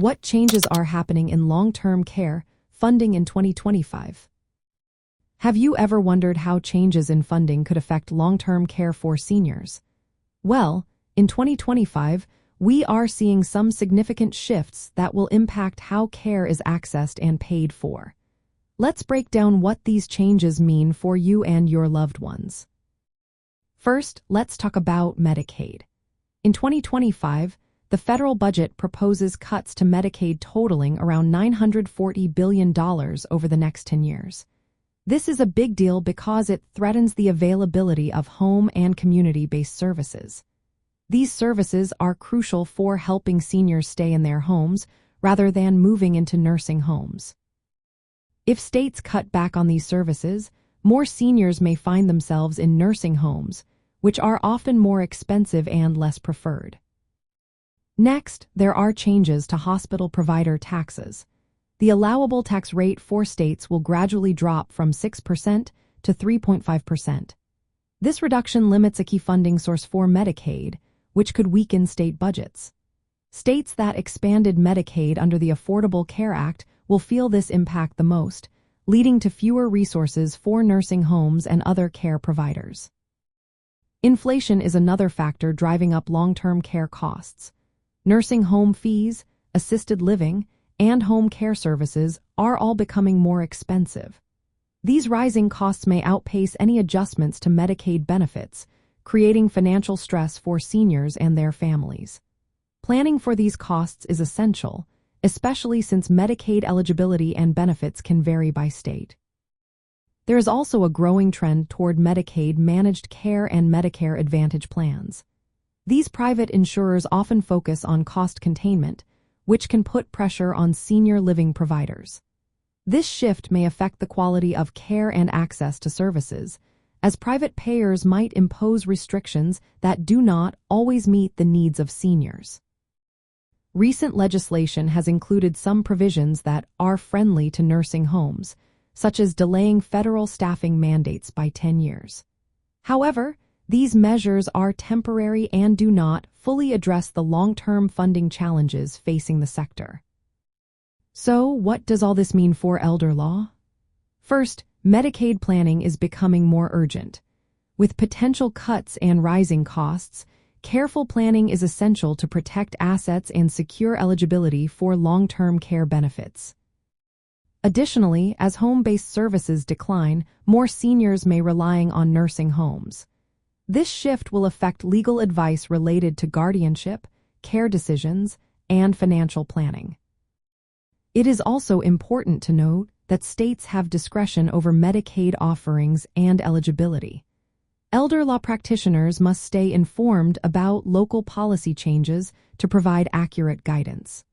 What changes are happening in long-term care funding in 2025? Have you ever wondered how changes in funding could affect long-term care for seniors? Well, in 2025, we are seeing some significant shifts that will impact how care is accessed and paid for. Let's break down what these changes mean for you and your loved ones. First, let's talk about Medicaid. In 2025, the federal budget proposes cuts to Medicaid totaling around $940 billion over the next 10 years. This is a big deal because it threatens the availability of home and community-based services. These services are crucial for helping seniors stay in their homes rather than moving into nursing homes. If states cut back on these services, more seniors may find themselves in nursing homes, which are often more expensive and less preferred. Next, there are changes to hospital provider taxes. The allowable tax rate for states will gradually drop from 6% to 3.5%. This reduction limits a key funding source for Medicaid, which could weaken state budgets. States that expanded Medicaid under the Affordable Care Act will feel this impact the most, leading to fewer resources for nursing homes and other care providers. Inflation is another factor driving up long-term care costs. Nursing home fees, assisted living, and home care services are all becoming more expensive. These rising costs may outpace any adjustments to Medicaid benefits, creating financial stress for seniors and their families. Planning for these costs is essential, especially since Medicaid eligibility and benefits can vary by state. There is also a growing trend toward Medicaid managed care and Medicare Advantage plans. These private insurers often focus on cost containment, which can put pressure on senior living providers. This shift may affect the quality of care and access to services, as private payers might impose restrictions that do not always meet the needs of seniors. Recent legislation has included some provisions that are friendly to nursing homes, such as delaying federal staffing mandates by 10 years. However, these measures are temporary and do not fully address the long-term funding challenges facing the sector. So, what does all this mean for elder law? First, Medicaid planning is becoming more urgent. With potential cuts and rising costs, careful planning is essential to protect assets and secure eligibility for long-term care benefits. Additionally, as home-based services decline, more seniors may rely on nursing homes. This shift will affect legal advice related to guardianship, care decisions, and financial planning. It is also important to note that states have discretion over Medicaid offerings and eligibility. Elder law practitioners must stay informed about local policy changes to provide accurate guidance.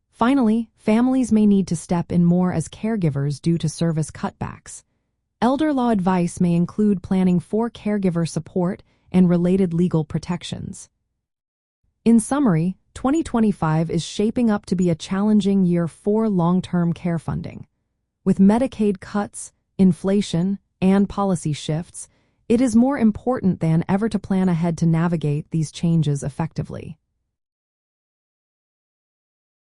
Finally, families may need to step in more as caregivers due to service cutbacks. Elder law advice may include planning for caregiver support and related legal protections. In summary, 2025 is shaping up to be a challenging year for long-term care funding. With Medicaid cuts, inflation, and policy shifts, it is more important than ever to plan ahead to navigate these changes effectively.